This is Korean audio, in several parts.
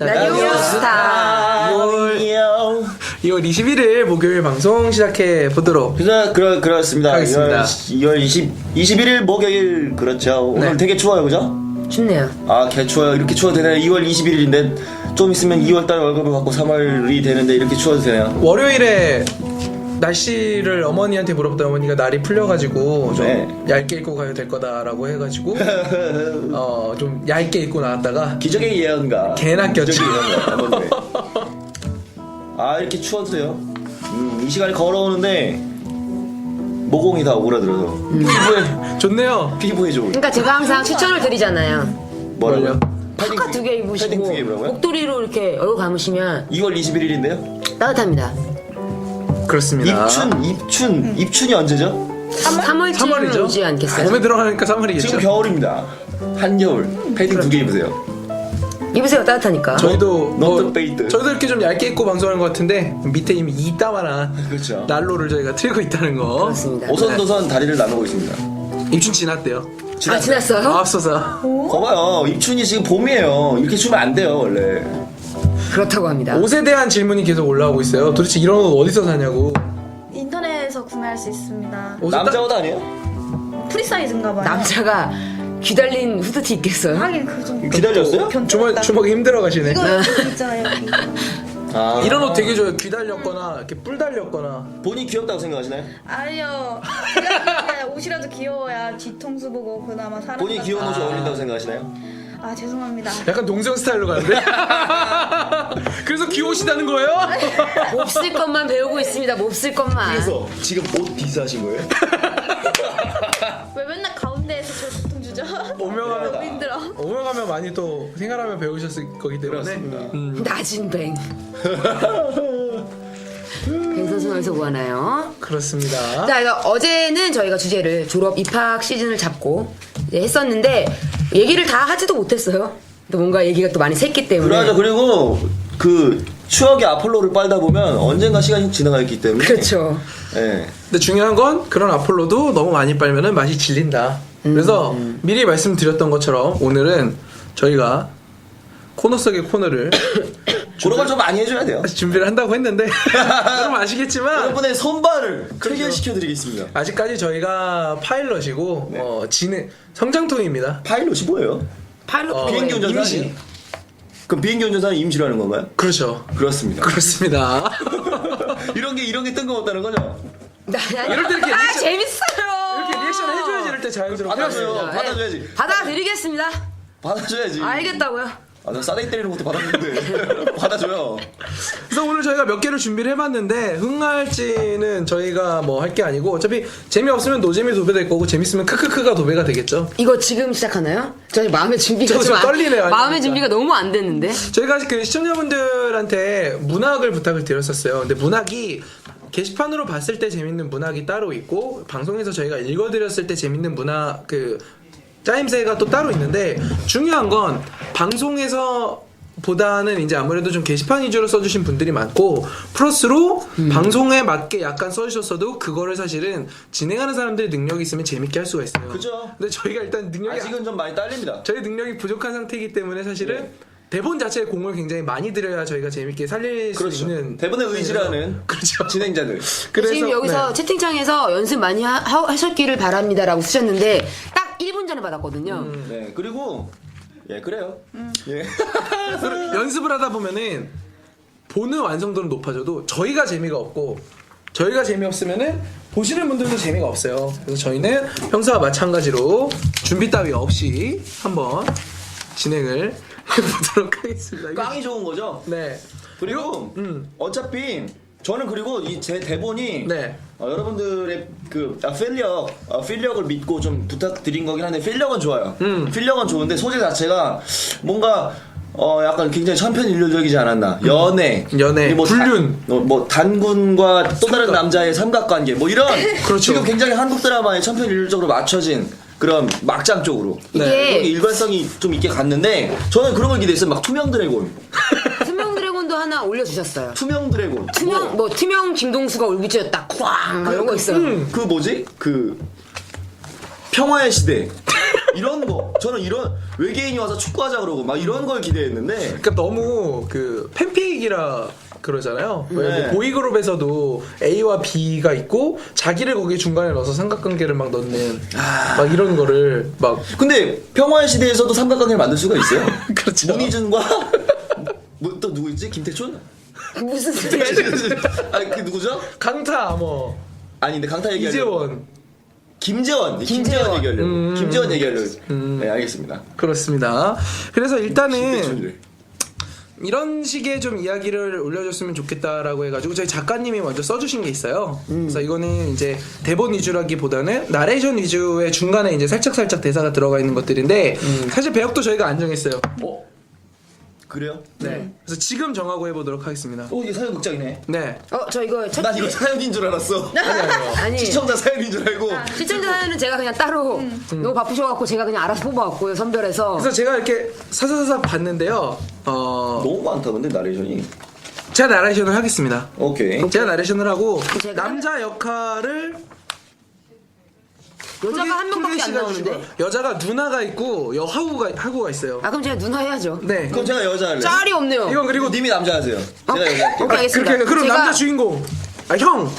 라디오 스타 2월 21일 목요일 방송 시작해 보도록 그렇습니다. 하겠습니다. 2월 21일 목요일 그렇죠. 오늘 네. 되게 추워요, 그죠? 춥네요. 아, 개 추워요. 이렇게 추워도 되나요? 2월 21일인데 좀 있으면 2월달 월급을 받고 3월이 되는데 이렇게 추워도 되나요? 월요일에 날씨를 어머니한테 물어보다 어머니가 날이 풀려가지고 좀 네. 얇게 입고 가야 될 거다라고 해가지고 좀 얇게 입고 나왔다가 기적의 예언가. 개나 꼈죠. 기적의 예언가. 어머니. 아, 이렇게 추워도 돼요. 이 시간에 걸어오는데 모공이 다 오그라들어서 좋네요. 피부에 좋은. 그러니까 제가 항상 추천을 드리잖아요. 뭐라고요? 파카 2개 패딩 입으시고 2개 입으라고요? 목도리로 이렇게 얼굴 감으시면 2월 21일인데요? 따뜻합니다. 그렇습니다. 입춘이 언제죠? 3월쯤 3월이죠. 오지 않겠어요? 봄에 들어가니까 3월이겠죠. 지금 겨울입니다. 한겨울 패딩 2개 입으세요. 입으세요. 따뜻하니까. 저희도 너트 페이트. 저희도 이렇게 좀 얇게 입고 방송하는 것 같은데 밑에 이미 이따만한 그렇죠. 난로를 저희가 틀고 있다는 거. 그렇습니다. 오선도선 다리를 나누고 있습니다. 입춘 지났대요. 아, 지났어요? 앞서서 거봐요. 입춘이 지금 봄이에요. 이렇게 추면 안 돼요, 원래. 그렇다고 합니다. 옷에 대한 질문이 계속 올라오고 있어요. 도대체 이런 옷 어디서 사냐고. 인터넷에서 구매할 수 있습니다. 옷을 남자 옷 아니에요? 프리 사이즈인가 봐요. 남자가 귀 달린 후드티 입겠어요? 하긴 그 정도. 기다렸어요? 주먹이 힘들어 가시네. 이거 있잖아요. 여기. 아, 이런 옷 되게 좋아요. 귀 달렸거나 이렇게 뿔 달렸거나. 본인 귀엽다고 생각하시나요? 아니요. 그냥 옷이라도 귀여워야 뒤통수 보고 그나마 사람. 본인 귀여운 옷이 어울린다고 생각하시나요? 아 죄송합니다. 약간 동생 스타일로 가는데. 그래서 귀여우시다는 거예요? 몹쓸 것만 배우고 있습니다. 몹쓸 것만. 그래서 지금 옷 디스하신 거예요? 왜 맨날 가운데에서 저 고통 주죠? 오명하면 너무 힘들어. 오명하면 많이 또 생활하며 배우셨을 거기 때문에. 그렇습니다. 낮은 뱅. 뱅 선수는 어디서 구하나요? 그렇습니다. 자, 이거 어제는 저희가 주제를 졸업 입학 시즌을 잡고 이제 했었는데 얘기를 다 하지도 못했어요. 또 뭔가 얘기가 또 많이 샜기 때문에. 그러죠. 그리고 그 추억의 아폴로를 빨다 보면 언젠가 시간이 지나가기 때문에. 그렇죠. 예. 근데 중요한 건 그런 아폴로도 너무 많이 빨면은 맛이 질린다. 그래서 미리 말씀드렸던 것처럼 오늘은 저희가 코너 속의 코너를 그런 걸 좀 많이 해줘야 돼요. 준비를 한다고 했는데 여러분 아시겠지만 여러분의 선발을 그렇죠. 체결시켜드리겠습니다. 아직까지 저희가 파일럿이고 네. 진행 성장통입니다. 파일럿이 뭐예요? 파일럿 비행기 운전사 임시. 아니에요? 그럼 비행기 운전사는 임시로 하는 건가요? 그렇죠. 그렇습니다. 그렇습니다. 이런 게 뜬금없다는 거죠? 이럴 때 이렇게 리액션- 재밌어요. 이렇게 리액션 해줘야지 이럴 때 자연스럽게. 받아줘요. 네. 받아줘야지. 받아드리겠습니다. 받아줘야지. 알겠다고요. 아, 나 싸대기 때리는 것도 받았는데. 받아줘요. 그래서 오늘 저희가 몇 개를 준비를 해봤는데 흥할지는 저희가 뭐 할 게 아니고 어차피 재미없으면 노재미 도배될 거고 재밌으면 크크크가 도배가 되겠죠. 이거 지금 시작하나요? 저희 마음의 준비가 저도 좀 안- 떨리네요, 아직 마음의 진짜. 준비가 너무 안 됐는데. 저희가 그 시청자분들한테 문학을 부탁을 드렸었어요. 근데 문학이 게시판으로 봤을 때 재밌는 문학이 따로 있고 방송에서 저희가 읽어드렸을 때 재밌는 문학 그 짜임새가 또 따로 있는데 중요한 건 방송에서 보다는 이제 아무래도 좀 게시판 위주로 써주신 분들이 많고 플러스로 방송에 맞게 약간 써주셨어도 그거를 사실은 진행하는 사람들이 능력이 있으면 재밌게 할 수가 있어요. 그죠. 근데 저희가 일단 능력이 아직은 좀 많이 딸립니다. 저희 능력이 부족한 상태이기 때문에 사실은 네. 대본 자체에 공을 굉장히 많이 들여야 저희가 재밌게 살릴 수 그렇죠. 있는 대본에 의지라는 그렇죠. 진행자들. 그래서 지금 여기서 네. 채팅창에서 연습 많이 하셨기를 바랍니다라고 쓰셨는데 딱 1분 전에 받았거든요. 네. 그리고 예, 그래요. 예. 연습을 하다 보면은 보는 완성도는 높아져도 저희가 재미가 없고 저희가 재미없으면은 보시는 분들도 재미가 없어요. 그래서 저희는 평소와 마찬가지로 준비 따위 없이 한번 진행을 해보도록 하겠습니다. 이거- 깡이 좋은 거죠? 네. 그리고 어차피 저는 그리고 이 제 대본이 네. 여러분들의 그 필력을 믿고 좀 부탁드린 거긴 한데 필력은 좋아요. 필력은 좋은데 소재 자체가 뭔가 약간 굉장히 천편일률적이지 않았나. 연애, 뭐 불륜. 뭐 단군과 또 다른 남자의 삼각관계, 뭐 이런 그렇죠. 지금 굉장히 한국 드라마에 천편일률적으로 맞춰진 그런 막장 쪽으로 이게 그런 게 일관성이 좀 있게 갔는데 저는 그런 걸 기대했어요. 막 투명 드래곤, 투명 드래곤도 하나 올려주셨어요. 투명 드래곤, 투명 김동수가 울부짖었다 쾅 이런 거 있어요. 그 뭐지? 그 평화의 시대. 이런 거 저는 이런 외계인이 와서 축구하자 그러고 막 이런 걸 기대했는데 그러니까 너무 그 팬픽이라 그러잖아요. 네. 뭐 보이그룹에서도 A와 B가 있고 자기를 거기 중간에 넣어서 삼각관계를 막 넣는 막 이런 거를 막 근데 평화의 시대에서도 삼각관계를 만들 수가 있어요. 그렇죠. 문희준과 뭐 또 누구 있지? 김태춘? 무슨 소리야? 아니 그 누구죠? 강타 뭐 아니 근데 강타 얘기하려 이재원 김재원 얘기하려고 김재원 얘기하려고 네 알겠습니다. 그렇습니다. 그래서 일단은 김태춘을. 이런 식의 좀 이야기를 올려줬으면 좋겠다라고 해가지고 저희 작가님이 먼저 써주신 게 있어요. 그래서 이거는 이제 대본 위주라기보다는 나레이션 위주의 중간에 이제 살짝살짝 대사가 들어가 있는 것들인데 사실 배역도 저희가 안 정했어요. 그래요? 네. 그래서 지금 정하고 해보도록 하겠습니다. 이게 사연 극장이네. 네. 저 이거 첫 난 이거 사연인 줄 알았어. 아니 시청자 사연인 줄 알고. 시청자 사연은 제가 그냥 따로 너무 바쁘셔갖고 제가 그냥 알아서 뽑아왔고요 선별해서. 그래서 제가 이렇게 사사사사 봤는데요. 너무 많다 근데 나레이션이. 제가 나레이션을 하겠습니다. 오케이. 제가 나레이션을 하고 제가? 남자 역할을 여자가 한 명밖에 안 나오는데. 여자가 누나가 있고 하구가 있어요. 아 그럼 제가 누나 해야죠. 네. 그럼 제가 여자 할래. 짤이 없네요. 이건 그리고 님이 남자 하세요. 제가 여자 할게요. 오케이 알겠습니다. 그렇게 그럼 제가 남자 주인공. 형.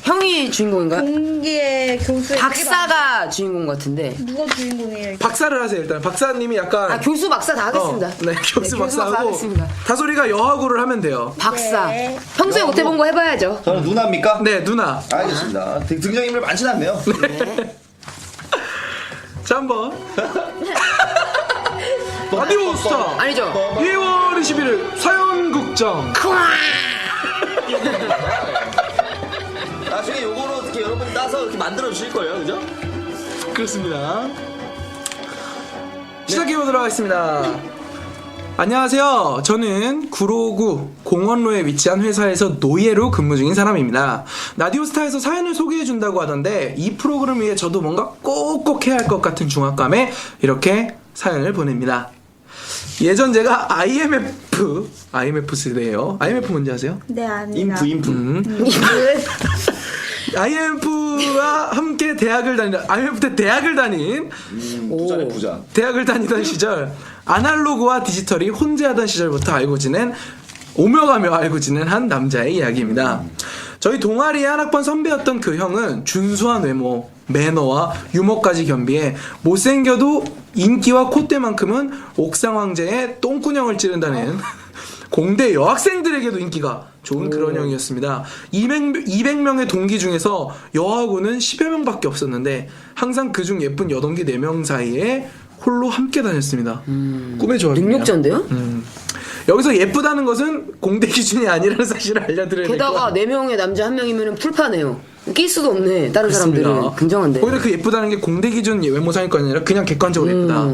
형이 주인공인가요? 공기의 교수. 박사가 주인공 같은데. 누가 주인공이에요? 박사를 하세요 일단. 박사님이 약간 아 교수 박사 다 하겠습니다. 네, 교수 박사하고 하겠습니다. 다솔이가 여하구를 하면 돼요. 박사. 네. 평소에 못 해본 거 해봐야죠. 저는 누나입니까? 네, 누나. 알겠습니다. 등장인물 많진 않네요. 자, 한번. 라디오 스타. 아니죠? 2월 21일 사연극장. 나중에 요거로 이렇게 여러분이 따서 이렇게 만들어 주실 거예요, 그죠? 그렇습니다. 시작해보도록 하겠습니다. 안녕하세요. 저는 구로구 공원로에 위치한 회사에서 노예로 근무 중인 사람입니다. 라디오스타에서 사연을 소개해준다고 하던데 이 프로그램 위해 저도 뭔가 꼭꼭 해야 할 것 같은 중압감에 이렇게 사연을 보냅니다. 예전 제가 IMF 세대예요. IMF 뭔지 아세요? 네 아니다. 인프. IMF와 함께 IMF 때 대학을 다닌 부자네 부자. 대학을 다니던 시절 아날로그와 디지털이 혼재하던 시절부터 오며가며 알고 지낸 한 남자의 이야기입니다. 저희 동아리의 한 학번 선배였던 그 형은 준수한 외모, 매너와 유머까지 겸비해 못생겨도 인기와 콧대만큼은 옥상황제의 똥구녕을 찌른다는 공대 여학생들에게도 인기가 좋은 그런 형이었습니다. 200명의 동기 중에서 여하고는 10여 명밖에 없었는데 항상 그중 예쁜 여동기 4명 사이에 홀로 함께 다녔습니다. 꿈의 조합이네요. 능력자인데요? 여기서 예쁘다는 것은 공대 기준이 아니라는 사실을 알려드려야 될것 게다가 4명의 남자 1명이면 풀파네요. 낄 수도 없네. 다른 사람들은 긍정한데. 오히려 그 예쁘다는 게 공대 기준 외모 상위권이 아니라 그냥 객관적으로 예쁘다.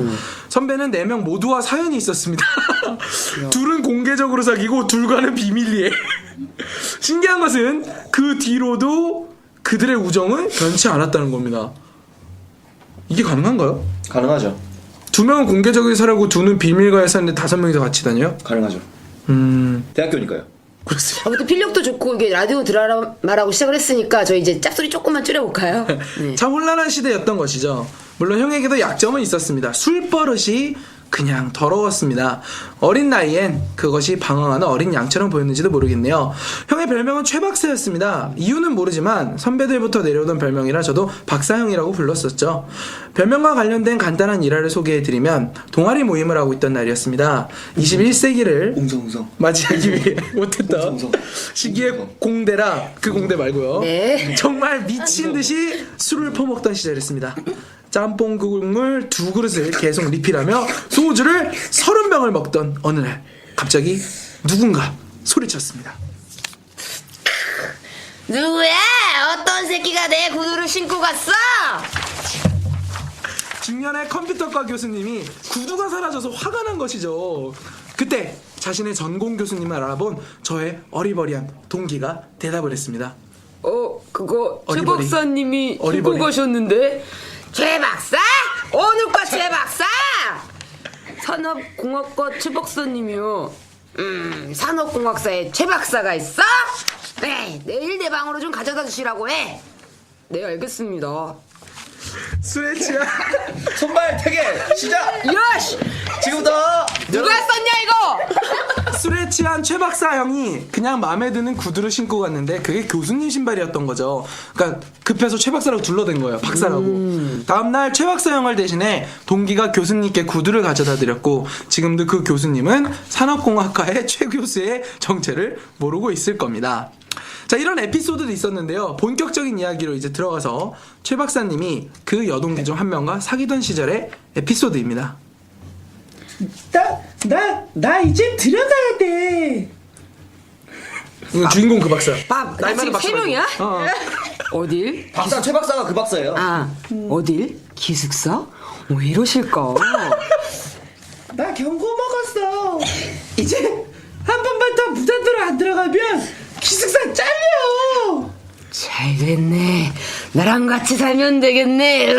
선배는 4명 모두와 사연이 있었습니다. 둘은 공개적으로 사귀고 둘과는 비밀리에. 신기한 것은 그 뒤로도 그들의 우정은 변치 않았다는 겁니다. 이게 가능한가요? 가능하죠. 2명은 공개적으로 살고 2는 비밀과에 사는데 5명이서 같이 다녀요? 가능하죠. 대학교니까요. 그렇습니다. 아무튼 필력도 좋고 이게 라디오 드라마라고 시작을 했으니까 저희 이제 짭소리 조금만 줄여볼까요? 네. 참 혼란한 시대였던 것이죠. 물론 형에게도 약점은 있었습니다. 술버릇이 그냥 더러웠습니다. 어린 나이엔 그것이 방황하는 어린 양처럼 보였는지도 모르겠네요. 형의 별명은 최박사였습니다. 이유는 모르지만 선배들부터 내려오던 별명이라 저도 박사형이라고 불렀었죠. 별명과 관련된 간단한 일화를 소개해드리면 동아리 모임을 하고 있던 날이었습니다. 21세기를 웅성웅성. 맞이하기 위해 못했다 웅성웅성. 시기에 공대라 그 공대 말고요. 네. 정말 미친 듯이 술을 퍼먹던 시절이었습니다. 짬뽕 국물 2그릇을 계속 리필하며 소주를 30병을 먹던 어느 날 갑자기 누군가 소리쳤습니다. 누구야? 어떤 새끼가 내 구두를 신고 갔어? 중년의 컴퓨터과 교수님이 구두가 사라져서 화가 난 것이죠. 그때 자신의 전공 교수님을 알아본 저의 어리버리한 동기가 대답을 했습니다. 그거 최 어리버리. 박사님이 신고 어리버리. 가셨는데. 최 박사? 오늘과 최 박사? 산업공학과 최 박사님이요. 산업공학사에 최 박사가 있어? 네, 내일 내 방으로 좀 가져다 주시라고 해. 네, 알겠습니다. 술에 취한 손발 태계 시작. 야씨 지금부터 누가 썼냐 이거? 술에 취한 최 박사 형이 그냥 마음에 드는 구두를 신고 갔는데 그게 교수님 신발이었던 거죠. 그러니까 급해서 최 박사라고 둘러댄 거예요. 박사라고. 다음날 최 박사 형을 대신해 동기가 교수님께 구두를 가져다 드렸고 지금도 그 교수님은 산업공학과의 최 교수의 정체를 모르고 있을 겁니다. 자, 이런 에피소드도 있었는데요. 본격적인 이야기로 이제 들어가서 최 박사님이 그 여동기 중 한 명과 사귀던 시절의 에피소드입니다. 나 이제 들어가야 돼. 주인공 그 박사. 나 지금 세 명이야? 어딜? 박사 최 박사가 그 박사예요. 어딜? 기숙사? 왜 이러실까? 나 경고 먹었어. 이제 한 번만 더 무단으로 안 들어가면 기숙사 잘려. 잘 됐네. 나랑 같이 살면 되겠네.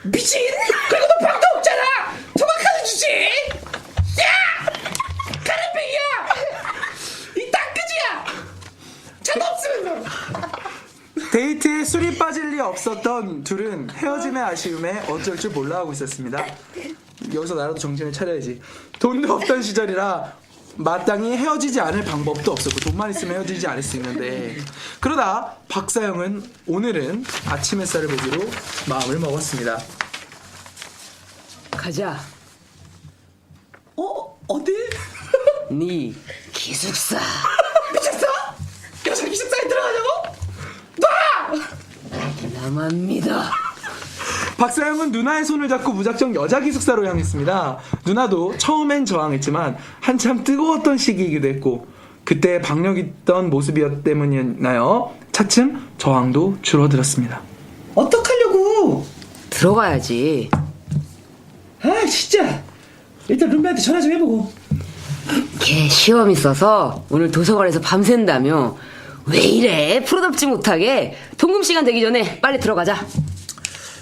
미친. 그리고 너 방도 없잖아. 토막카드 주지. 야, 카르페야. 이 땅끄지야. 차도 없으면 너. 데이트에 술이 빠질 리 없었던 둘은 헤어짐의 아쉬움에 어쩔 줄 몰라 하고 있었습니다. 여기서 나라도 정신을 차려야지. 돈도 없던 시절이라 마땅히 헤어지지 않을 방법도 없었고 돈만 있으면 헤어지지 않을 수 있는데 그러다 박사형은 오늘은 아침 햇살을 보기로 마음을 먹었습니다. 가자. 어딜? 네 기숙사. 미쳤어? 여자 기숙사에 들어가냐고? 놔! 나만 믿어. 박사형은 누나의 손을 잡고 무작정 여자 기숙사로 향했습니다. 누나도 처음엔 저항했지만 한참 뜨거웠던 시기이기도 했고 그때 박력 있던 모습이었 때문이었나요? 차츰 저항도 줄어들었습니다. 어떡하려고? 들어가야지. 아 진짜. 일단 룸메한테 전화 좀 해보고. 걔 시험 있어서 오늘 도서관에서 밤샌다며. 왜 이래? 프로답지 못하게. 통금 시간 되기 전에 빨리 들어가자.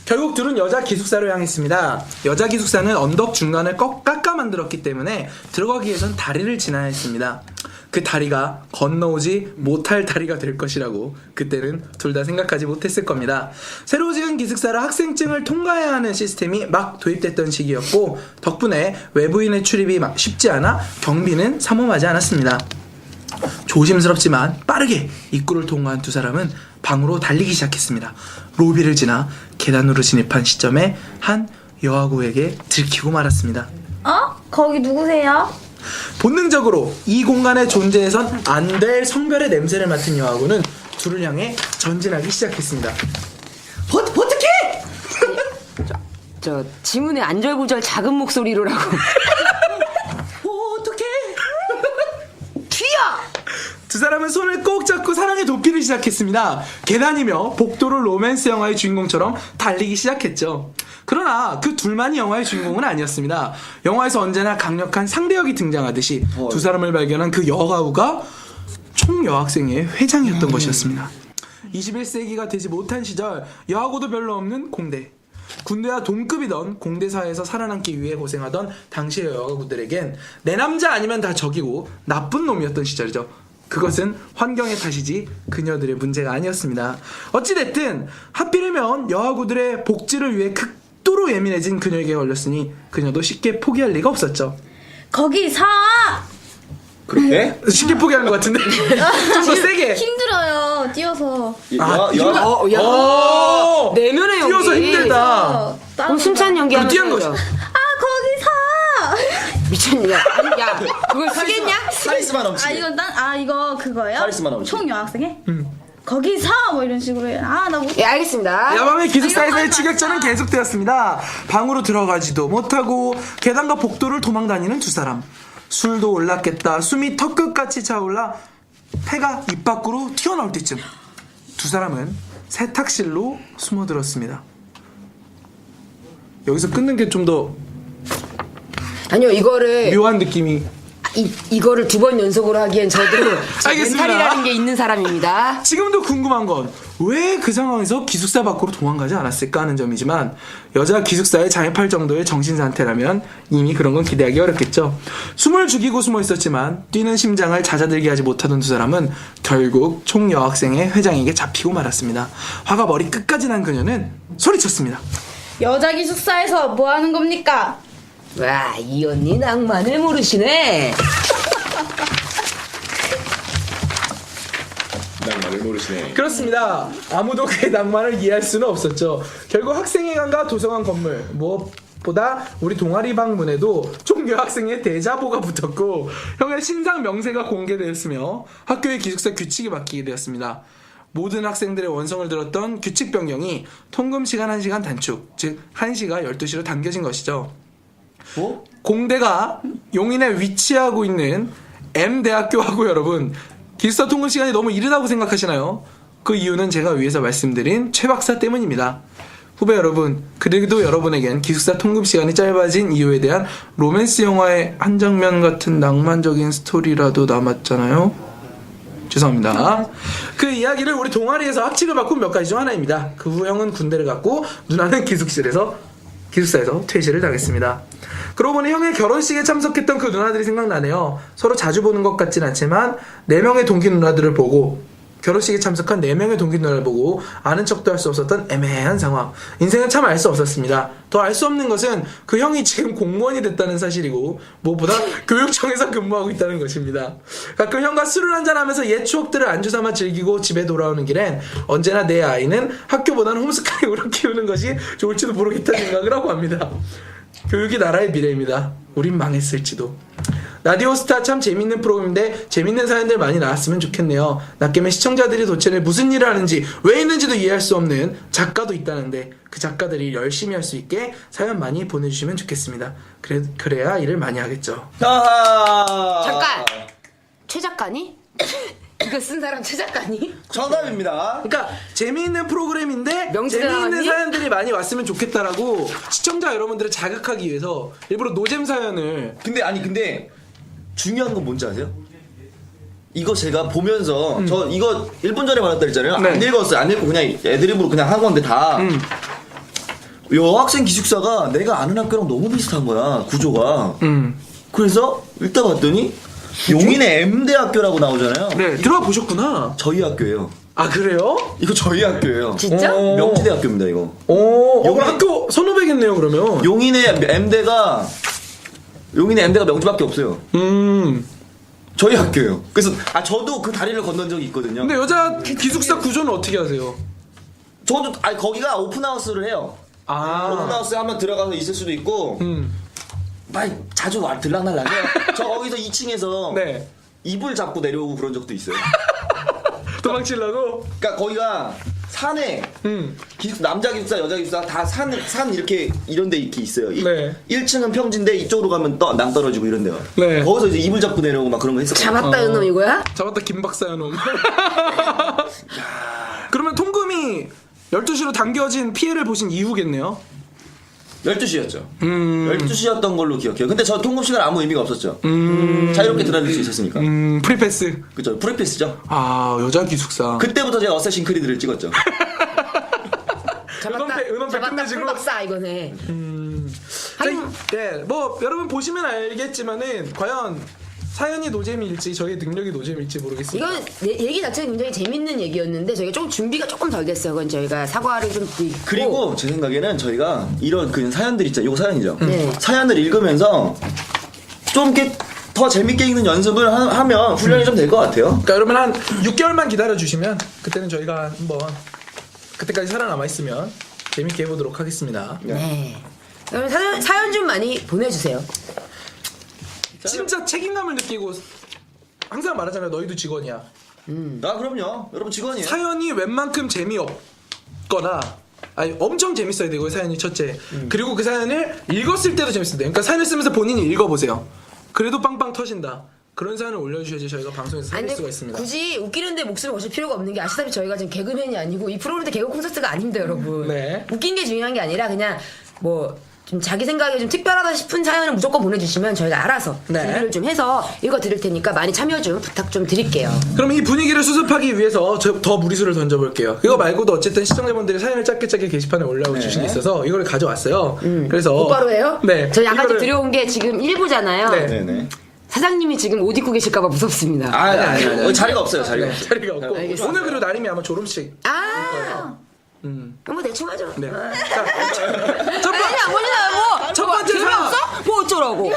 결국 둘은 여자 기숙사로 향했습니다. 여자 기숙사는 언덕 중간을 깎아 만들었기 때문에 들어가기 위해선 다리를 지나야 했습니다. 그 다리가 건너오지 못할 다리가 될 것이라고 그때는 둘 다 생각하지 못했을 겁니다. 새로 지은 기숙사라 학생증을 통과해야 하는 시스템이 막 도입됐던 시기였고 덕분에 외부인의 출입이 막 쉽지 않아 경비는 삼엄하지 않았습니다. 조심스럽지만 빠르게 입구를 통과한 두 사람은 방으로 달리기 시작했습니다. 로비를 지나 계단으로 진입한 시점에 한 여아구에게 들키고 말았습니다. 거기 누구세요? 본능적으로 이 공간에 존재해선 안 될 성별의 냄새를 맡은 여아구는 둘을 향해 전진하기 시작했습니다. 어떡해? 저 지문의 안절부절 작은 목소리로라고. 어떡해? 튀어! 두 사람은 손을 꼭 잡고 사랑의 도피를 시작했습니다. 계단이며 복도를 로맨스 영화의 주인공처럼 달리기 시작했죠. 그러나 그 둘만이 영화의 주인공은 아니었습니다. 영화에서 언제나 강력한 상대역이 등장하듯이 두 사람을 발견한 그 여아우가 총여학생의 회장이었던 것이었습니다. 21세기가 되지 못한 시절 여하고도 별로 없는 공대. 군대와 동급이던 공대 사회에서 살아남기 위해 고생하던 당시의 여아구들에겐 내 남자 아니면 다 적이고 나쁜 놈이었던 시절이죠. 그것은 환경의 탓이지 그녀들의 문제가 아니었습니다. 어찌됐든 하필이면 여아구들의 복지를 위해 극도로 예민해진 그녀에게 걸렸으니 그녀도 쉽게 포기할 리가 없었죠. 거기 사. 그렇게? 쉽게 포기한 것 같은데 좀 더 세게. 힘들어요. 뛰어서. 내면의 연기. 뛰어서 힘들다. 그럼 숨찬 연기 하면 뛰는 거죠. 거기 사. 미쳤냐? 야, 그걸 쓰겠냐? 카리스마 넘치게. 이거 그거예요? 카리스마 넘치게. 총 여학생에? 거기 사. 뭐 이런 식으로 해. 나 못. 예, 알겠습니다. 야밤의 기숙사에서의 추격전은 계속되었습니다. 방으로 들어가지도 못하고 계단과 복도를 도망다니는 두 사람. 술도 올랐겠다. 숨이 턱끝같이 차올라 폐가 입 밖으로 튀어나올 때쯤 두 사람은 세탁실로 숨어들었습니다. 여기서 끊는 게 좀 더 아니요, 이거를 묘한 느낌이. 이거를 2번 연속으로 하기엔 저도 저 알겠습니다. 멘탈이라는 게 있는 사람입니다. 지금도 궁금한 건 왜 그 상황에서 기숙사 밖으로 도망가지 않았을까 하는 점이지만 여자 기숙사에 잠입할 정도의 정신 상태라면 이미 그런 건 기대하기 어렵겠죠. 숨을 죽이고 숨어 있었지만 뛰는 심장을 잦아들게 하지 못하던 두 사람은 결국 총 여학생의 회장에게 잡히고 말았습니다. 화가 머리 끝까지 난 그녀는 소리쳤습니다. 여자 기숙사에서 뭐 하는 겁니까? 와, 이 언니 낭만을 모르시네. 낭만을 모르시네. 그렇습니다. 아무도 그의 낭만을 이해할 수는 없었죠. 결국 학생회관과 도서관 건물 무엇보다 우리 동아리 방문에도 총 여학생의 대자보가 붙었고 형의 신상 명세가 공개되었으며 학교의 기숙사 규칙이 바뀌게 되었습니다. 모든 학생들의 원성을 들었던 규칙 변경이 통금 시간 1시간 단축, 즉 1시가 12시로 당겨진 것이죠. 뭐? 공대가 용인에 위치하고 있는 M대학교하고 여러분, 기숙사 통금 시간이 너무 이르다고 생각하시나요? 그 이유는 제가 위에서 말씀드린 최 박사 때문입니다. 후배 여러분, 그래도 여러분에겐 기숙사 통금 시간이 짧아진 이유에 대한 로맨스 영화의 한 장면 같은 낭만적인 스토리라도 남았잖아요? 죄송합니다. 그 이야기를 우리 동아리에서 합칙을 바꾼 몇 가지 중 하나입니다. 그 후 형은 군대를 갔고 누나는 기숙사에서 퇴실을 당했습니다. 그러고 보니 형의 결혼식에 참석했던 그 누나들이 생각나네요. 서로 자주 보는 것 같진 않지만 4명의 동기 누나들을 보고 결혼식에 참석한 4명의 동기 누나를 보고 아는 척도 할 수 없었던 애매한 상황. 인생은 참 알 수 없었습니다. 더 알 수 없는 것은 그 형이 지금 공무원이 됐다는 사실이고 무엇보다 교육청에서 근무하고 있다는 것입니다. 가끔 형과 술을 한잔하면서 옛 추억들을 안주삼아 즐기고 집에 돌아오는 길엔 언제나 내 아이는 학교보다는 홈스쿨링으로 키우는 것이 좋을지도 모르겠다는 생각을 하고 합니다. 교육이 나라의 미래입니다. 우린 망했을지도. 라디오스타 참 재밌는 프로그램인데 재밌는 사연들 많이 나왔으면 좋겠네요. 낮게면 시청자들이 도대체 무슨 일을 하는지 왜 있는지도 이해할 수 없는 작가도 있다는데 그 작가들이 열심히 할 수 있게 사연 많이 보내주시면 좋겠습니다. 그래야 일을 많이 하겠죠. 잠깐! 최 작가니? 이거 쓴 사람 최 작가니? 정답입니다. 그러니까 재미있는 프로그램인데 명수 재미있는 나왔니? 사연들이 많이 왔으면 좋겠다라고 시청자 여러분들을 자극하기 위해서 일부러 노잼 사연을. 근데 중요한 건 뭔지 아세요? 이거 제가 보면서 저 이거 1분 전에 받았다 했잖아요. 네. 안 읽었어요. 안 읽고 그냥 애드립으로 그냥 한 건데 다 여학생 기숙사가 내가 아는 학교랑 너무 비슷한 거야, 구조가. 그래서 읽다 봤더니 용인의 M대학교라고 나오잖아요. 네, 들어가 보셨구나. 저희 학교예요. 아, 그래요? 이거 저희 학교예요. 진짜? 명지대학교입니다, 이거. 그럼 학교 선후배겠네요, 그러면. 용인의 M대가 명지밖에 없어요. 저희 학교예요. 그래서 저도 그 다리를 건넌 적이 있거든요. 근데 여자 기숙사 구조는 어떻게 하세요? 저도 거기가 오픈하우스를 해요. 오픈하우스에 한번 들어가서 있을 수도 있고 막 자주 들락날락해요. 저 거기서 2층에서 네. 이불 잡고 내려오고 그런 적도 있어요. 도망치려고? 그러니까 거기가 산에 남자 기숙사, 여자 기숙사 다 산 이렇게 이런 데 이렇게 있어요. 네. 1층은 평지인데 이쪽으로 가면 낭떨어지고 이런 데가. 네. 거기서 이제 이불 잡고 내려오고 막 그런 거 했었거든요. 잡았다 이놈 이거야? 잡았다 김박사야 놈. 그러면 통금이 12시로 당겨진 피해를 보신 이후겠네요. 12시였죠. 12시였던 걸로 기억해요. 근데 저 통금 시간 아무 의미가 없었죠. 자유롭게 드나들 수 있었으니까. 프리패스. 그죠. 프리패스죠. 여자 기숙사. 그때부터 제가 어쌔신 크리드를 찍었죠. 은원패 끝내주고. 풀박사 이거네. 네, 뭐 여러분 보시면 알겠지만은 과연 사연이 노잼일지 저의 능력이 노잼일지 모르겠습니다. 이건 얘기 자체는 굉장히 재밌는 얘기였는데 저희가 좀 준비가 조금 덜 됐어요. 그건 저희가 사과를 좀 드리고. 그리고 제 생각에는 저희가 이런 그 사연들 있잖아요. 이거 사연이죠. 네. 사연을 읽으면서 좀 이렇게 더 재밌게 읽는 연습을 하면 훈련이 좀 될 것 같아요. 그러니까 여러분 한 6개월만 기다려 주시면 그때는 저희가 한번 그때까지 살아남아 있으면 재밌게 해보도록 하겠습니다. 네. 그럼 사연 좀 많이 보내주세요. 진짜 책임감을 느끼고 항상 말하잖아요. 너희도 직원이야. 그럼요. 여러분 직원이에요. 사연이 웬만큼 재미없거나 엄청 재밌어야 되고 사연이 첫째. 그리고 그 사연을 읽었을 때도 재밌어야 돼요. 그러니까 사연을 쓰면서 본인이 읽어보세요. 그래도 빵빵 터진다. 그런 사연을 올려주셔야지 저희가 방송에서 살릴 수가 있습니다. 굳이 웃기는데 목숨을 거실 필요가 없는 게 아시다시피 저희가 지금 개그맨이 아니고 이 프로그램도 개그 콘서트가 아닙니다, 여러분. 네. 웃긴 게 중요한 게 아니라 그냥 뭐 좀 자기 생각에 좀 특별하다 싶은 사연을 무조건 보내주시면 저희가 알아서 네. 준비를 좀 해서 읽어드릴 테니까 많이 참여 좀 부탁 좀 드릴게요. 그럼 이 분위기를 수습하기 위해서 더 무리수를 던져볼게요. 이거 말고도 어쨌든 시청자분들이 사연을 짧게 게시판에 올려주신 게 있어서 이걸 가져왔어요. 그래서 곧바로 해요? 네. 저희 아까 이거를- 들여온 게 지금 1부잖아요. 네. 네네. 사장님이 지금 옷 입고 계실까봐 무섭습니다. 아니. 자리가 없어요. 자리가 없어요. 자리가 없고 알겠습니다. 오늘 그리고 나름이 아마 졸음식. 뭐 대충 하죠. 네. 아. 자, 아니 뭐 첫 번째 사연. 재미없어? 뭐 어쩌라고.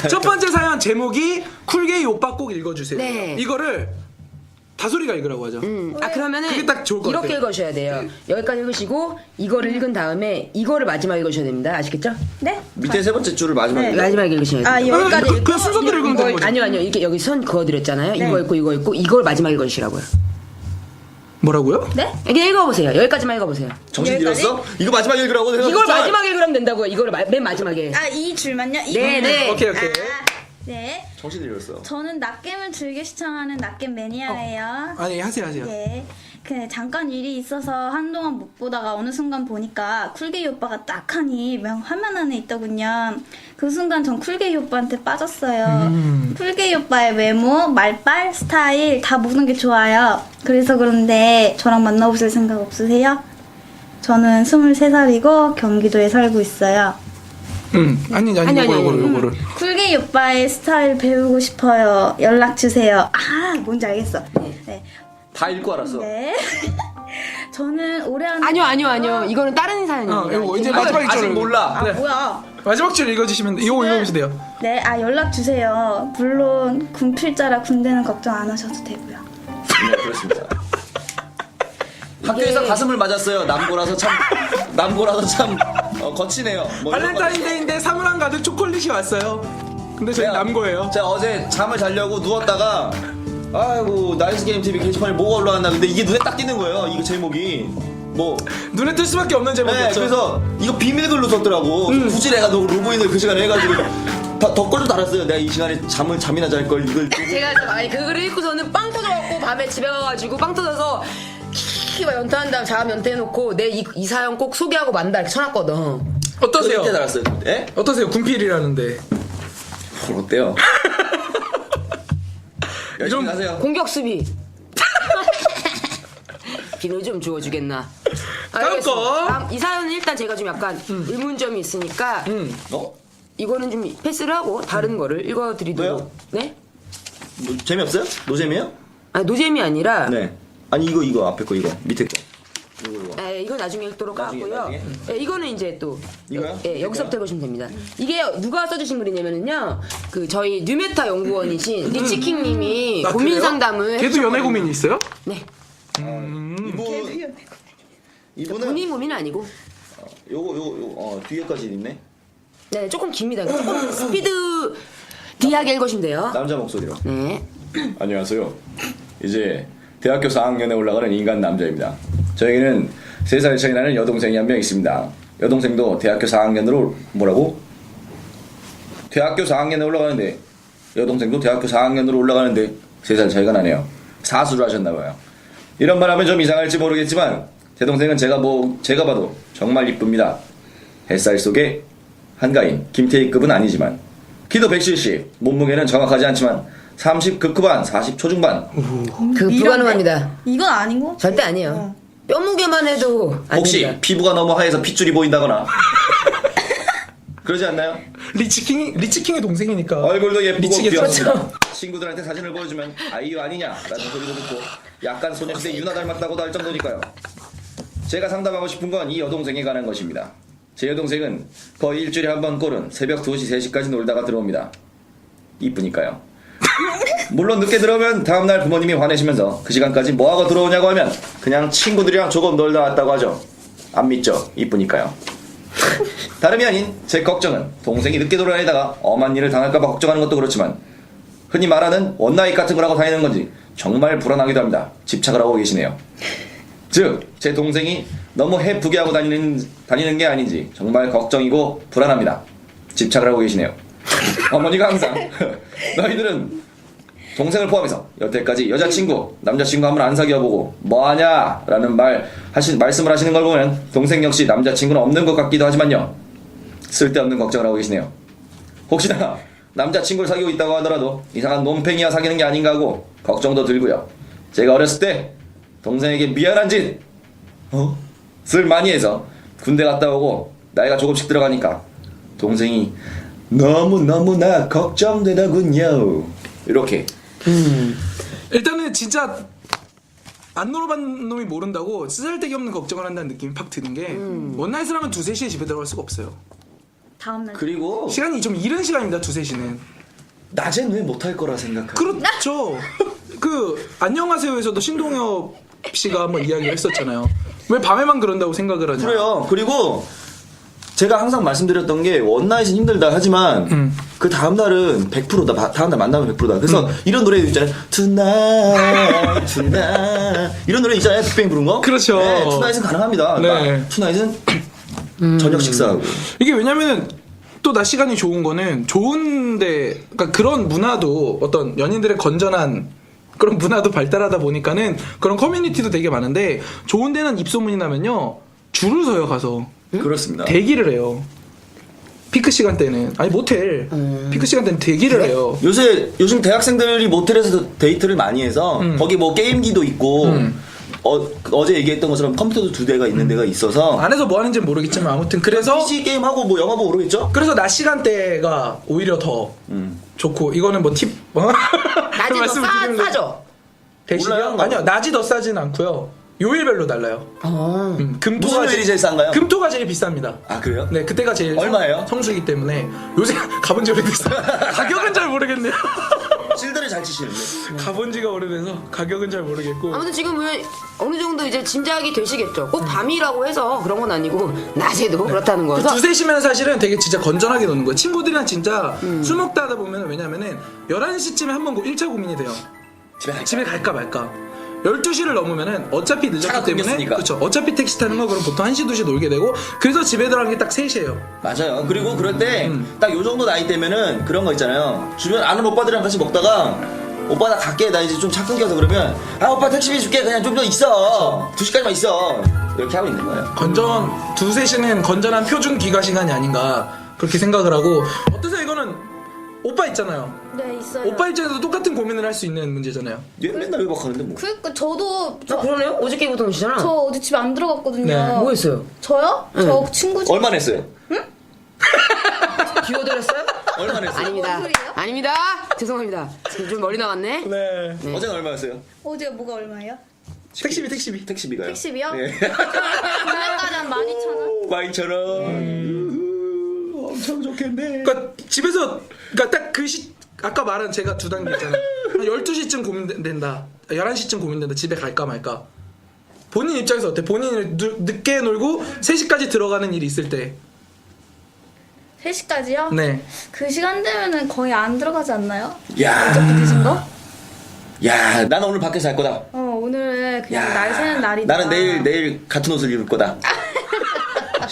첫 번째 사연 제목이 쿨게이 오빠 꼭 읽어주세요. 네. 이거를 다소리가 읽으라고 하죠. 그러면은 그게 딱 좋을 것 이렇게 같아요. 읽으셔야 돼요. 여기까지 읽으시고 이거를 읽은 다음에 이거를 마지막 읽으셔야 됩니다. 아시겠죠? 네? 밑에 세 번째 줄을 마지막에. 마지막 읽으셔야 돼요. 아, 여기까지 그냥 순서대로 읽으면 되는 거죠. 아니요 이렇게 여기 선 그어드렸잖아요. 네. 이거 있고 이걸 마지막 읽으시라고요. 뭐라고요? 네? 그냥 읽어보세요. 여기까지만 읽어보세요. 정신 여기까지? 잃었어? 이거 마지막 읽으라고 내가 이걸 진짜- 마지막에 읽으면 된다고요. 이거를 맨 마지막에. 아, 이 줄만요? 이 네, 네. 오케이. 아, 네. 정신 잃었어. 저는 낫겜을 즐겨 시청하는 낫겜 매니아예요. 아니 하세요. 네. 잠깐 일이 있어서 한동안 못 보다가 어느 순간 보니까 쿨게이 오빠가 딱하니 화면 안에 있더군요. 그 순간 전 쿨게이 오빠한테 빠졌어요. 쿨게이 오빠의 외모, 말빨, 스타일 다 모든 게 좋아요. 그래서 그런데 저랑 만나보실 생각 없으세요? 저는 23살이고 경기도에 살고 있어요. 아니 요거를. 쿨게이 오빠의 스타일 배우고 싶어요. 연락 주세요. 아, 뭔지 알겠어. 네. 다 읽고 알았어. 네. 저는 올해 한 아니요. 이거는 다른 사연입니다. 이거 이제 아직, 마지막 아직 줄을 몰라. 네. 뭐야? 마지막 줄 읽어주시면 돼. 이거 읽어보시면 돼요. 네, 연락 주세요. 물론 군필자라 군대는 걱정 안 하셔도 되고요. 네, 그렇습니다. 학교에서 가슴을 맞았어요. 남고라서 참 거치네요. 뭐 이런 거. 발렌타인데이인데 사물함 가득 초콜릿이 왔어요. 근데 저희 남고예요. 제가 어제 잠을 자려고 누웠다가 아이고 나이스 게임 TV 게시판에 뭐가 올라왔나 근데 이게 눈에 딱 띄는 거예요. 이거 제목이 뭐 눈에 뜰 수밖에 없는 네, 제목이었죠. 그래서 이거 비밀글로 썼더라고. 굳이 내가 로그인을 그 시간에 해가지고 덧글도 달았어요. 내가 이 시간에 잠이나 잘 걸 이걸 제가 그거를 읽고서는 빵 터져갖고 밤에 집에 가가지고 빵 터져서 막 연타한 다음 자음 연타해놓고 내 이 사연 꼭 소개하고 만다 이렇게 쳐놨거든. 어떠세요? 밑에 달았어요. 예? 어떠세요? 군필이라는데. 뭘 어때요? 열심히 가세요. 공격 수비. 비누 좀 주워주겠나. 다음 알겠습니다. 거. 다음, 이 사연은 일단 제가 좀 약간 의문점이 있으니까 이거는 좀 패스를 하고 다른 거를 읽어드리도록. 왜요? 네? 뭐, 재미없어요? 노잼이에요? 아니 노잼이 아니라 네. 아니 이거 앞에 거 이거 밑에 거. 이거. 이거 나중에 읽도록 나중에, 하고요. 나중에? 이거는 이제 또 이거요? 여기서부터 읽으시면 됩니다. 이게 누가 써주신 글이냐면은요, 그 저희 뉴메타 연구원이신 리치킹님이 아, 고민 그래요? 상담을 걔도 연애 고민이 있어요? 네, 이분은 본인 고민은 아니고 요거 뒤에까지 있네. 네 조금 깁니다. 조금 스피드 디하게 읽으시면 돼요. 남자 목소리로. 네. 안녕하세요. 이제 대학교 4학년에 올라가는 인간 남자입니다. 저에게는 3살 차이 나는 여동생이 한 명 있습니다. 여동생도 대학교 4학년으로 대학교 4학년에 올라가는데 여동생도 대학교 4학년으로 올라가는데 3살 차이가 나네요. 사수를 하셨나봐요. 이런 말 하면 좀 이상할지 모르겠지만 제 동생은 제가 봐도 정말 이쁩니다. 햇살 속의 한가인 김태희급은 아니지만 키도 170, 몸무게는 정확하지 않지만 30 극후반, 40 초중반. 그 불가능합니다. 이건 아니고? 절대 아니에요. 뼈무게만 해도 안 혹시 됩니다. 피부가 너무 하얘서 핏줄이 보인다거나 그러지 않나요? 리치킹의 동생이니까. 얼굴도 예쁘고 미치겠죠. 귀엽습니다. 친구들한테 사진을 보여주면 아이유 아니냐라는 소리도 듣고 약간 소녀시대 유나 닮았다고도 할 정도니까요. 제가 상담하고 싶은 건 이 여동생에 관한 것입니다. 제 여동생은 거의 일주일에 한 번 꼴은 새벽 2시, 3시까지 놀다가 들어옵니다. 이쁘니까요. 물론 늦게 들어오면 다음날 부모님이 화내시면서 그 시간까지 뭐하고 들어오냐고 하면 그냥 친구들이랑 조금 놀다 왔다고 하죠. 안 믿죠? 이쁘니까요. 다름이 아닌 제 걱정은 동생이 늦게 돌아다니다가 엄한 일을 당할까봐 걱정하는 것도 그렇지만 흔히 말하는 원나잇 같은 걸 하고 다니는 건지 정말 불안하기도 합니다. 집착을 하고 계시네요. 즉 제 동생이 너무 해프게 하고 다니는 게 아닌지 정말 걱정이고 불안합니다. 집착을 하고 계시네요. 어머니가 항상 너희들은 동생을 포함해서 여태까지 여자친구, 남자친구 한번 안 사귀어보고 뭐하냐 라는 말씀을 하시는 걸 보면 동생 역시 남자친구는 없는 것 같기도 하지만요. 쓸데없는 걱정을 하고 계시네요. 혹시나 남자친구를 사귀고 있다고 하더라도 이상한 놈팽이와 사귀는 게 아닌가 하고 걱정도 들고요. 제가 어렸을 때 동생에게 미안한 짓 을 많이 해서 군대 갔다 오고 나이가 조금씩 들어가니까 동생이 너무나 걱정되더군요. 이렇게. 일단은 진짜 안 놀아본 놈이 모른다고 쓰잘데기 없는 걱정을 한다는 느낌이 팍 드는 게 원나잇을 하면 2, 3시에 집에 들어갈 수가 없어요. 다음날 그리고 시간이 좀 이른 시간입니다. 2, 3시는. 낮엔 왜 못할 거라 생각하세요? 그렇죠. 그 안녕하세요에서도 신동엽 씨가 한번 이야기를 했었잖아요. 왜 밤에만 그런다고 생각을 하냐. 그래요. 그리고 제가 항상 말씀드렸던 게 원나잇은 힘들다 하지만 그 다음날은 100%다. 다음날 만나면 100%다. 그래서 이런 노래도 있잖아요. Tonight 이런 노래 있잖아요. 빅뱅 부른 거. 그렇죠. 네, 투나잇은 가능합니다. 네. 투나잇은 저녁 식사하고. 이게 왜냐면은 또 낮 시간이 좋은 거는 좋은데 그러니까 그런 문화도 어떤 연인들의 건전한 그런 문화도 발달하다 보니까는 그런 커뮤니티도 되게 많은데 좋은 데는 입소문이 나면요 줄을 서요 가서 그렇습니다. 대기를 해요. 피크 시간대는 아니 모텔 피크 시간대는 대기를 해요. 요즘 대학생들이 모텔에서 데이트를 많이 해서 거기 뭐 게임기도 있고 어제 얘기했던 것처럼 컴퓨터도 2대가 있는 데가 있어서 안에서 뭐 하는지는 모르겠지만 아무튼 그래서 PC 게임하고 뭐 영화 보고 그러겠죠? 그래서 낮 시간대가 오히려 더 좋고 이거는 뭐 팁 낮에 더 싸죠. 대신에 몰라요? 아니요 낮이 더 싸진 않고요. 요일별로 달라요. 금토가 무슨 요일이 제일 싼가요? 금토가 제일 비쌉니다. 아 그래요? 네 그때가 제일 얼마예요? 성수이기 때문에 요새 가본 지 오래됐어요. 가격은 잘 모르겠네요. 실드를 잘 치시는데. 가본 지가 오래돼서 가격은 잘 모르겠고 아무튼 지금은 어느 정도 이제 짐작이 되시겠죠. 꼭 밤이라고 해서 그런 건 아니고 낮에도 그렇다는 그 거여서 2, 3시면 사실은 되게 진짜 건전하게 노는 거예요. 친구들이랑 진짜 술 먹다 하다 보면 왜냐면은 11시쯤에 한번 1차 고민이 돼요. 집에 갈까 말까. 12시를 넘으면은 어차피 늦었기 차가 때문에 끊겼으니까. 그렇죠. 어차피 택시 타는 거 그럼 보통 1시, 2시 놀게 되고 그래서 집에 들어가는 게 딱 3시예요. 맞아요. 그리고 그럴 때 딱 요 정도 나이 때면은 그런 거 있잖아요. 주변 아는 오빠들이랑 같이 먹다가 오빠 나 갈게. 나 이제 좀 차 끊겨서 그러면 아 오빠 택시비 줄게. 그냥 좀 더 있어. 2시까지만 있어. 이렇게 하고 있는 거예요. 건전 2, 3시는 건전한 표준 기가 시간이 아닌가 그렇게 생각을 하고 어떠세요? 이거는 오빠 있잖아요. 네 있어요. 오빠 입장에서 똑같은 고민을 할 수 있는 문제잖아요. 얘는 맨날 외박하는데 뭐. 그러니까 저도 아, 그러네요. 어저께부터 오시잖아. 저 어제 집에 안 들어갔거든요. 네. 뭐 했어요? 저요? 저 친구 집 얼마 냈어요? 비워드렸어요? 얼마 냈어요? 아닙니다. 뭔 소리예요? 아닙니다. 죄송합니다. 지금 좀 멀리 나갔네. 네. 어제는 얼마였어요? 어제 뭐가 얼마예요? 택시비요. 택시비가요? 택시비요? 네. 금액까지 한 12,000원. 12,000원. 엄청 좋겠네. 그러니까 집에서 그러니까 딱 아까 말한 제가 2단계 있잖아요. 한 12시쯤 고민된다. 11시쯤 고민된다. 집에 갈까 말까. 본인 입장에서 어때? 본인이 늦게 놀고 3시까지 들어가는 일이 있을 때. 3시까지요? 네. 그 시간 되면은 거의 안 들어가지 않나요? 야, 드신 거? 야, 나는 오늘 밖에서 할 거다. 오늘 그냥 야, 날 새는 날이다. 나는 내일 같은 옷을 입을 거다.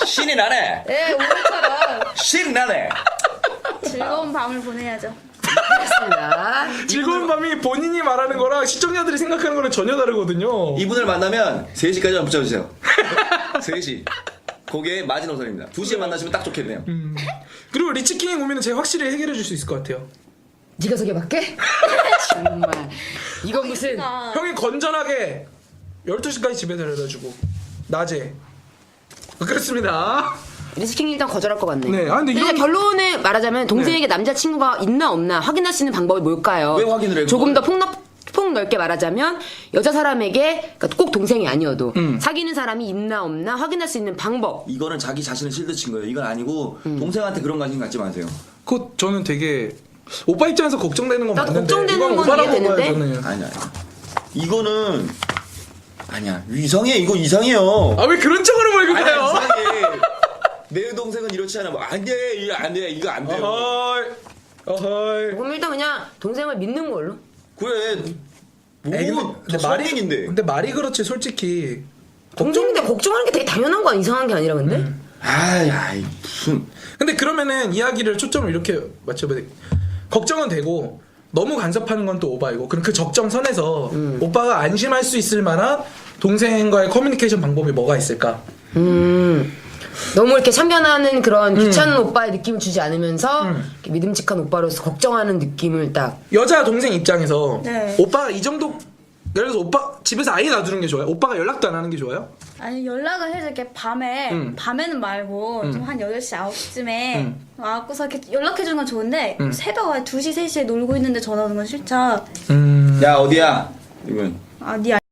신이 나네. 네, 오늘처럼 신이 나네. 즐거운 밤을 보내야죠. 알겠습니다. 즐거운 밤이 본인이 말하는 거랑 시청자들이 생각하는 거랑 전혀 다르거든요. 이분을 만나면 3시까지만 붙여주세요. 3시. 거기에 마지노선입니다. 2시에 만나시면 딱 좋겠네요. 그리고 리치킹의 고민은 제가 확실히 해결해 줄 수 있을 것 같아요. 네가 소개받게? 정말 이건 무슨 형이 건전하게 12시까지 집에 데려다주고 낮에 그렇습니다. 리스킹 일단 거절할 것 같네. 네, 아, 근데 이제 이런- 결론을 말하자면 동생에게 남자친구가 있나 없나 확인할 수 있는 방법이 뭘까요? 왜 확인을 해요, 조금 더 그걸? 폭넓게 말하자면 여자 사람에게 그러니까 꼭 동생이 아니어도 사귀는 사람이 있나 없나 확인할 수 있는 방법. 이거는 자기 자신을 실드 친 거예요. 이건 아니고 동생한테 그런 관심 갖지 마세요. 그거 저는 되게 오빠 입장에서 걱정되는 건 나도 맞는데 걱정되는 이건 건 오바라고 이해되는데? 봐요, 저는. 아니야. 이거는 아니야. 이상해. 이거 이상해요. 아 왜 그런 쪽으로 몰고 가요? 이상해. 내 동생은 이렇지 않아. 뭐, 안 돼. 이거 안 돼. 이거 안 돼요. 어허이. 그럼 일단 그냥 동생을 믿는 걸로. 그래. 에이, 뭐, 근데 성인인데. 근데 말이 그렇지 솔직히. 동생인데 걱정하는 게 되게 당연한 거 이상한 게 아니라 근데? 아야, 무슨. 근데 그러면은 이야기를 초점을 이렇게 맞춰봐야 돼. 걱정은 되고 너무 간섭하는 건 또 오바이고 그럼 그 적정선에서 오빠가 안심할 수 있을 만한 동생과의 커뮤니케이션 방법이 뭐가 있을까? 너무 이렇게 참견하는 그런 귀찮은 오빠의 느낌을 주지 않으면서 이렇게 믿음직한 오빠로서 걱정하는 느낌을 딱. 여자 동생 입장에서 네. 오빠가 이 정도 예를 들어서 오빠 집에서 아예 놔두는 게 좋아요? 오빠가 연락도 안 하는 게 좋아요? 아니 연락을 해서 이렇게 밤에는 말고 좀 한 8시 9시쯤에 와갖고서 이렇게 연락해주는 건 좋은데 새벽 2시 3시에 놀고 있는데 전화 오는 건 싫죠. 야 어디야? 이분. 아, 네